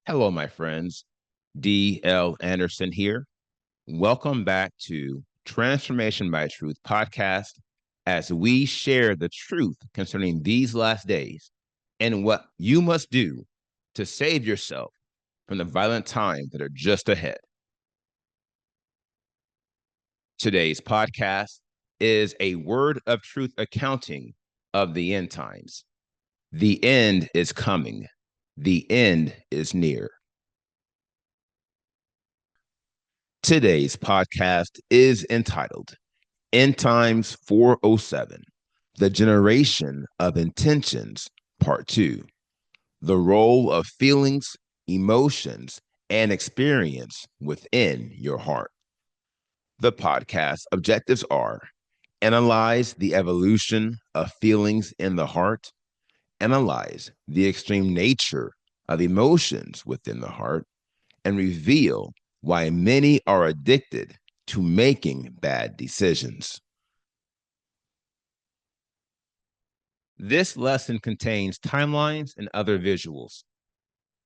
Hello, my friends. D.L. Anderson here. Welcome back to Transformation by Truth podcast as we share the truth concerning these last days and what you must do to save yourself from the violent times that are just ahead. Today's podcast is a word of truth accounting of the end times. The end is coming. The end is near. Today's podcast is entitled End Times 407, The Generation of Intentions, Part 2, The Role of Feelings, Emotions, and Experience Within Your Heart. The podcast objectives are analyze the evolution of feelings in the heart, analyze the extreme nature of emotions within the heart, and reveal why many are addicted to making bad decisions. This lesson contains timelines and other visuals.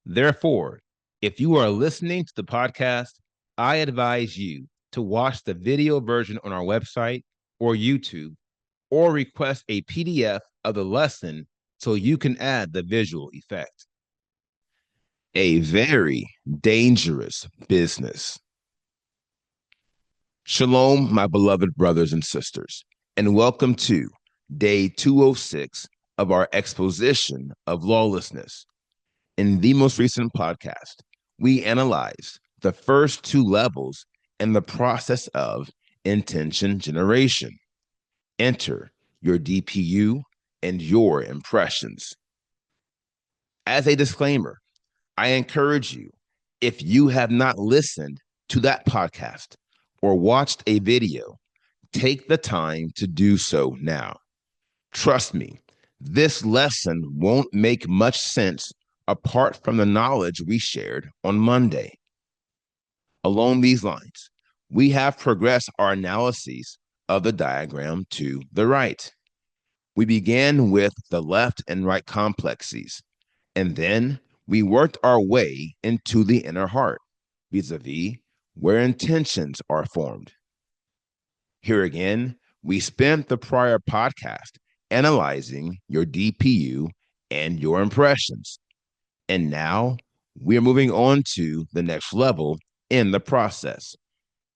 Therefore, if you are listening to the podcast, I advise you to watch the video version on our website or YouTube, or request a PDF of the lesson so you can add the visual effect. A very dangerous business. Shalom, my beloved brothers and sisters, and welcome to day 206 of our exposition of lawlessness. In the most recent podcast, we analyzed the first two levels in the process of intention generation. Enter your DPU and your impressions. As a disclaimer, I encourage you, if you have not listened to that podcast or watched a video, take the time to do so now. Trust me, this lesson won't make much sense apart from the knowledge we shared on Monday. Along these lines, we have progressed our analyses of the diagram to the right. We began with the left and right complexes, and then we worked our way into the inner heart, vis-a-vis where intentions are formed. Here again, we spent the prior podcast analyzing your DPU and your impressions. And now we're moving on to the next level in the process.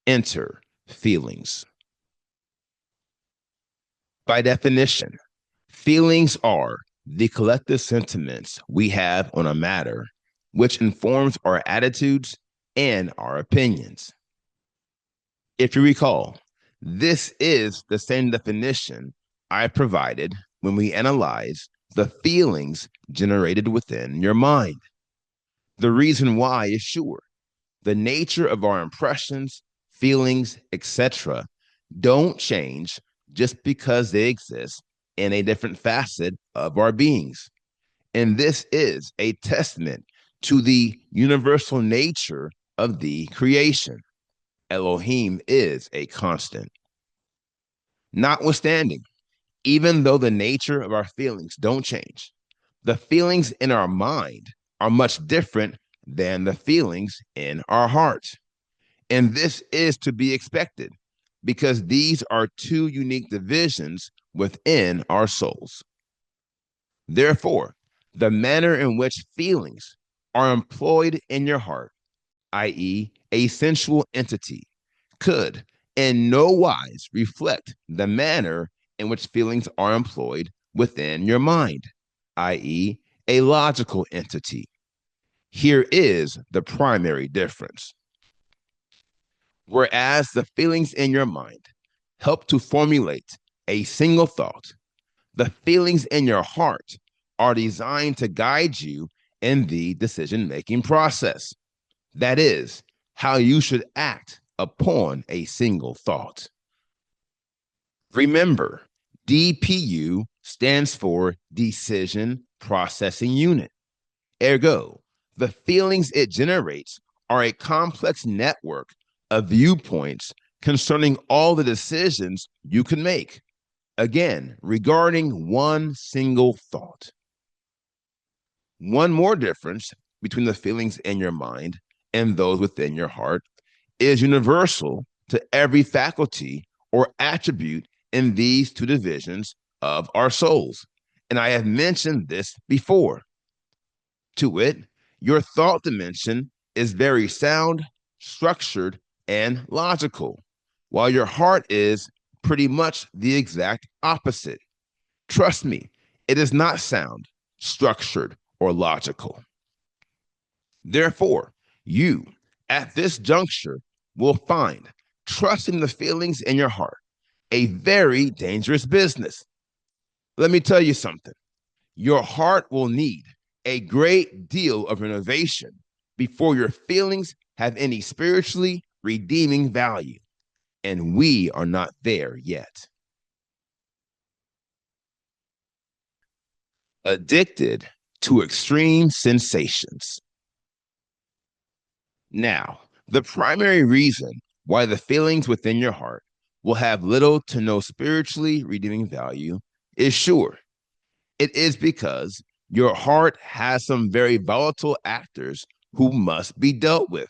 Enter feelings. By definition, feelings are the collective sentiments we have on a matter, which informs our attitudes and our opinions. If you recall, this is the same definition I provided when we analyzed the feelings generated within your mind. The reason why is sure. The nature of our impressions, feelings, etc., don't change just because they exist in a different facet of our beings. And this is a testament to the universal nature of the creation. Elohim is a constant. Notwithstanding, even though the nature of our feelings don't change, the feelings in our mind are much different than the feelings in our heart. And this is to be expected because these are two unique divisions within our souls. Therefore, the manner in which feelings are employed in your heart, i.e., a sensual entity, could in no wise reflect the manner in which feelings are employed within your mind, i.e., a logical entity. Here is the primary difference. Whereas the feelings in your mind help to formulate a single thought, the feelings in your heart are designed to guide you in the decision-making process. That is, how you should act upon a single thought. Remember, DPU stands for Decision Processing Unit. Ergo, the feelings it generates are a complex network of viewpoints concerning all the decisions you can make. Again, regarding one single thought. One more difference between the feelings in your mind and those within your heart is universal to every faculty or attribute in these two divisions of our souls. And I have mentioned this before. To wit, your thought dimension is very sound, structured, and logical, while your heart is pretty much the exact opposite. Trust me, it is not sound, structured, or logical. Therefore, you, at this juncture, will find trusting the feelings in your heart a very dangerous business. Let me tell you something. Your heart will need a great deal of renovation before your feelings have any spiritually redeeming value. And we are not there yet. Addicted to extreme sensations. Now, the primary reason why the feelings within your heart will have little to no spiritually redeeming value is sure. It is because your heart has some very volatile actors who must be dealt with.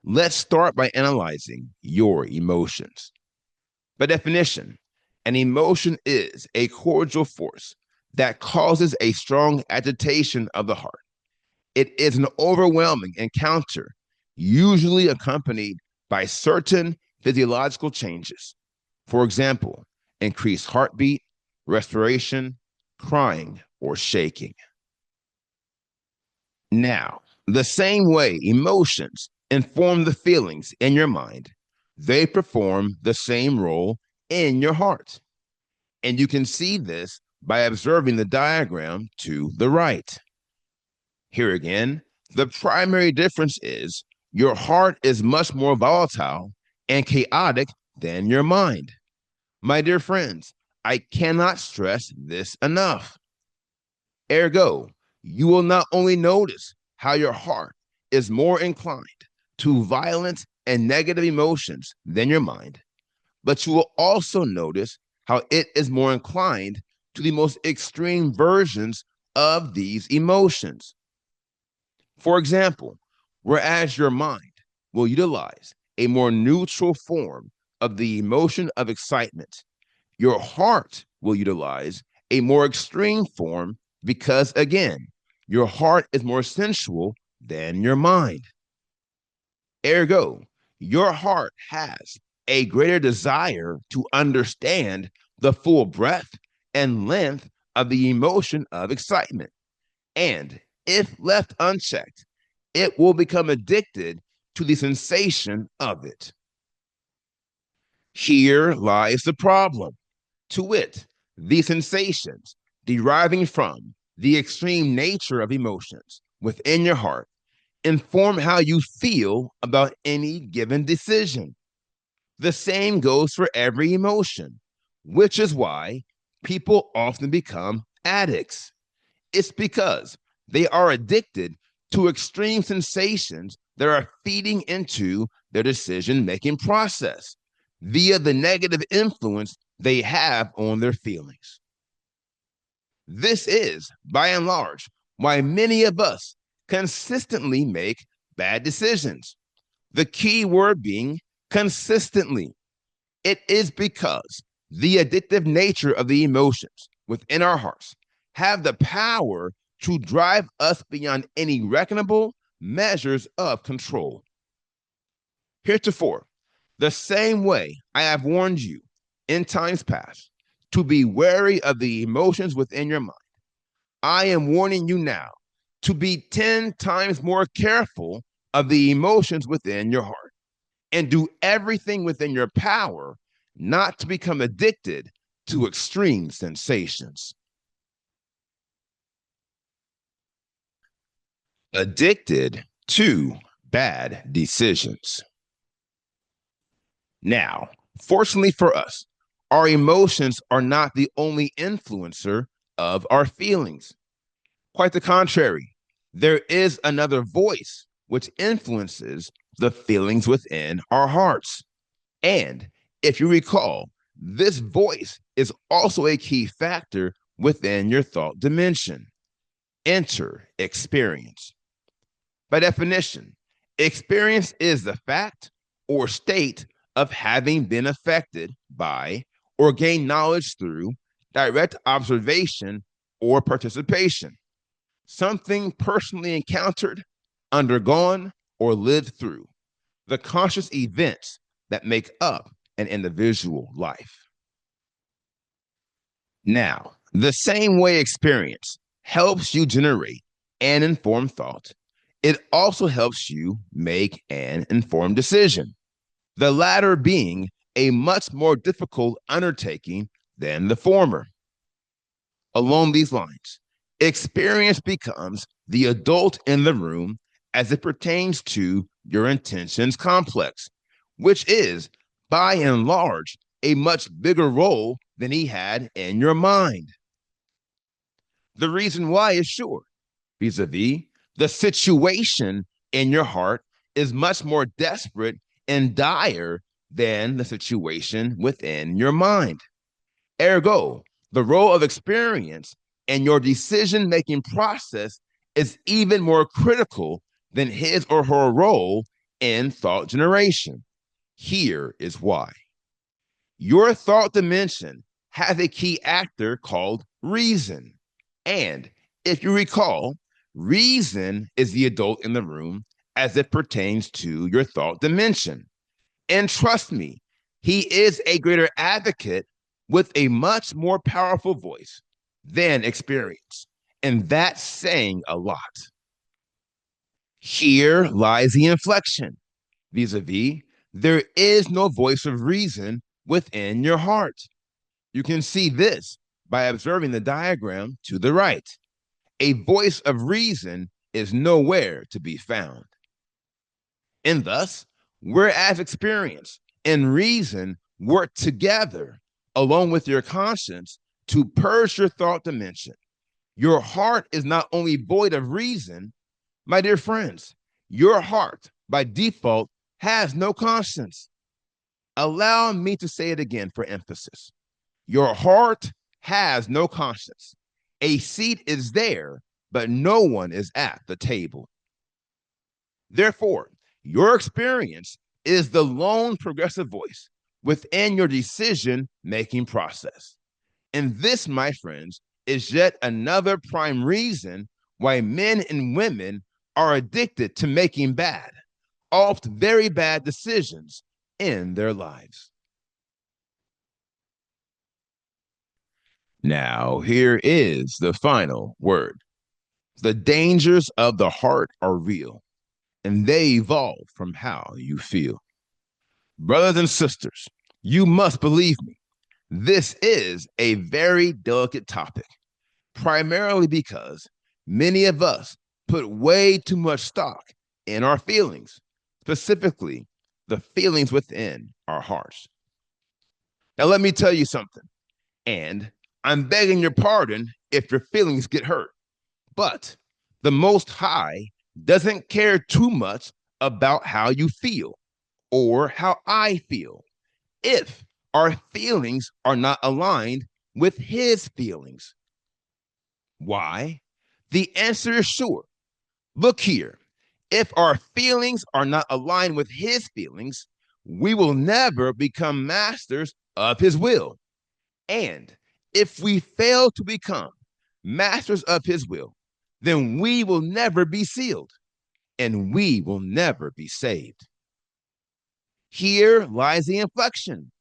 Let's start by analyzing your emotions. By definition, an emotion is a cordial force that causes a strong agitation of the heart. It is an overwhelming encounter, usually accompanied by certain physiological changes. For example, increased heartbeat, respiration, crying, or shaking. Now, the same way emotions inform the feelings in your mind, they perform the same role in your heart. And you can see this by observing the diagram to the right. Here again, the primary difference is your heart is much more volatile and chaotic than your mind. My dear friends, I cannot stress this enough. Ergo, you will not only notice how your heart is more inclined to violent and negative emotions than your mind, but you will also notice how it is more inclined to the most extreme versions of these emotions. For example, whereas your mind will utilize a more neutral form of the emotion of excitement, your heart will utilize a more extreme form because, again, your heart is more sensual than your mind. Ergo, your heart has a greater desire to understand the full breadth and length of the emotion of excitement. And if left unchecked, it will become addicted to the sensation of it. Here lies the problem. To wit, the sensations deriving from the extreme nature of emotions within your heart inform how you feel about any given decision. The same goes for every emotion, which is why people often become addicts. It's because they are addicted to extreme sensations that are feeding into their decision-making process via the negative influence they have on their feelings. This is, by and large, why many of us consistently make bad decisions. The key word being consistently. It is because the addictive nature of the emotions within our hearts have the power to drive us beyond any reckonable measures of control. Heretofore, the same way I have warned you in times past to be wary of the emotions within your mind, I am warning you now to be 10 times more careful of the emotions within your heart and do everything within your power not to become addicted to extreme sensations. Addicted to bad decisions. Now, fortunately for us, our emotions are not the only influencer of our feelings. Quite the contrary, there is another voice which influences the feelings within our hearts. And if you recall, this voice is also a key factor within your thought dimension. Enter experience. By definition, experience is the fact or state of having been affected by or gained knowledge through direct observation or participation, something personally encountered, undergone, or lived through, the conscious events that make up an individual life. Now, the same way experience helps you generate an informed thought, it also helps you make an informed decision, the latter being a much more difficult undertaking than the former. Along these lines, experience becomes the adult in the room as it pertains to your intentions complex, which is, by and large, a much bigger role than he had in your mind. The reason why is sure, vis-a-vis, the situation in your heart is much more desperate and dire than the situation within your mind. Ergo, the role of experience in your decision-making process is even more critical than his or her role in thought generation. Here is why. Your thought dimension has a key actor called reason. And if you recall, reason is the adult in the room as it pertains to your thought dimension. And trust me, he is a greater advocate with a much more powerful voice than experience. And that's saying a lot. Here lies the inflection. Vis-a-vis, there is no voice of reason within your heart. You can see this by observing the diagram to the right. A voice of reason is nowhere to be found. And thus, whereas experience and reason work together along with your conscience to purge your thought dimension, your heart is not only void of reason, my dear friends, your heart by default has no conscience. Allow me to say it again for emphasis. Your heart has no conscience. A seat is there, but no one is at the table. Therefore, your experience is the lone progressive voice within your decision-making process. And this, my friends, is yet another prime reason why men and women are addicted to making bad, oft very bad decisions in their lives. Now, here is the final word. The dangers of the heart are real, and they evolve from how you feel. Brothers and sisters, you must believe me. This is a very delicate topic, primarily because many of us put way too much stock in our feelings, specifically the feelings within our hearts. Now, let me tell you something, and I'm begging your pardon if your feelings get hurt, but the Most High doesn't care too much about how you feel or how I feel if our feelings are not aligned with his feelings. Why? The answer is sure. Look here. If our feelings are not aligned with his feelings, we will never become masters of his will. And if we fail to become masters of his will, then we will never be sealed and we will never be saved. Here lies the inflection.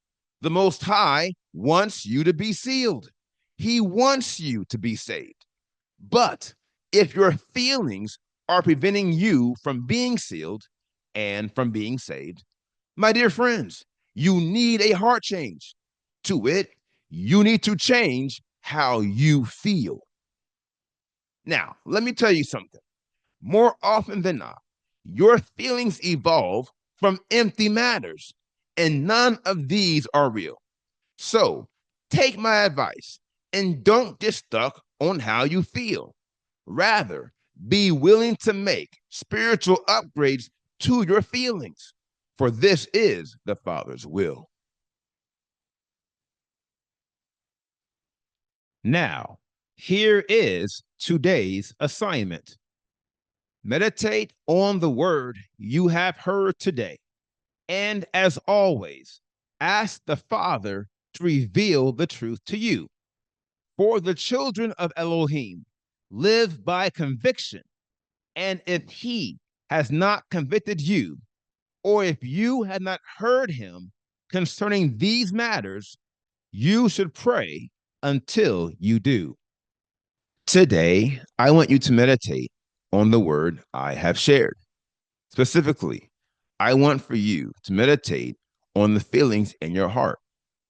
The Most High wants you to be sealed. He wants you to be saved. But if your feelings are preventing you from being sealed and from being saved, my dear friends, you need a heart change. To wit, you need to change how you feel. Now, let me tell you something. More often than not, your feelings evolve from empty matters, and none of these are real. So take my advice and don't get stuck on how you feel. Rather, be willing to make spiritual upgrades to your feelings, for this is the Father's will. Now, here is today's assignment. Meditate on the word you have heard today. And as always, ask the Father to reveal the truth to you. For the children of Elohim live by conviction. And if he has not convicted you, or if you had not heard him concerning these matters, you should pray until you do. Today, I want you to meditate on the word I have shared. Specifically, I want for you to meditate on the feelings in your heart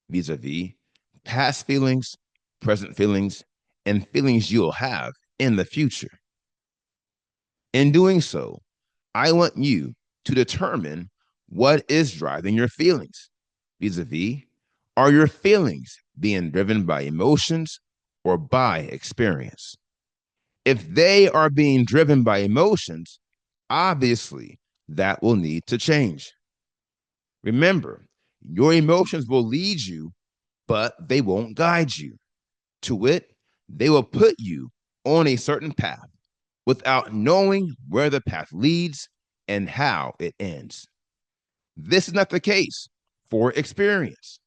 vis-a-vis past feelings, present feelings, and feelings you'll have in the future. In doing so, I want you to determine what is driving your feelings vis-a-vis. Are your feelings being driven by emotions or by experience? If they are being driven by emotions, obviously that will need to change. Remember, your emotions will lead you, but they won't guide you. To wit, they will put you on a certain path without knowing where the path leads and how it ends. This is not the case for experience.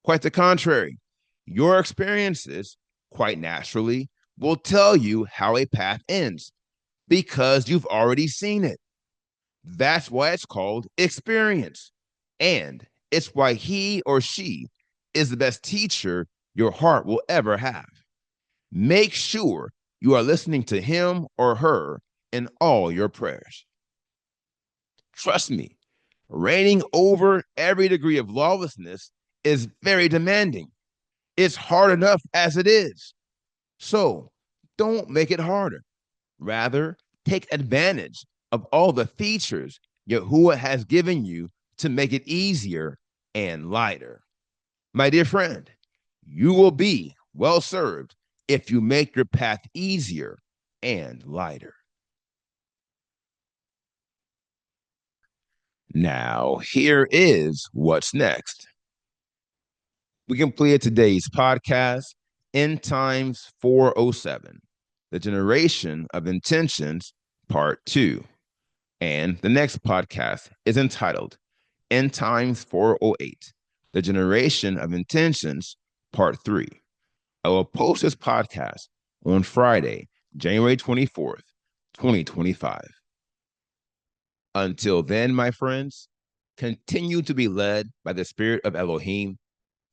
Quite the contrary, your experiences, quite naturally, will tell you how a path ends because you've already seen it. That's why it's called experience. And it's why he or she is the best teacher your heart will ever have. Make sure you are listening to him or her in all your prayers. Trust me, reigning over every degree of lawlessness is very demanding. It's hard enough as it is. So don't make it harder. Rather, take advantage of all the features Yahuwah has given you to make it easier and lighter. My dear friend, you will be well served if you make your path easier and lighter. Now, here is what's next. We completed today's podcast, End Times 407, The Generation of Intentions, Part 2. And the next podcast is entitled End Times 408, The Generation of Intentions, Part 3. I will post this podcast on Friday, January 24th, 2025. Until then, my friends, continue to be led by the Spirit of Elohim.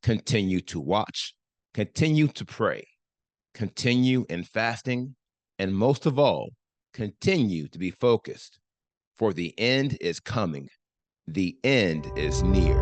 Continue to watch, continue to pray, continue in fasting, and most of all, continue to be focused, for the end is coming. The end is near.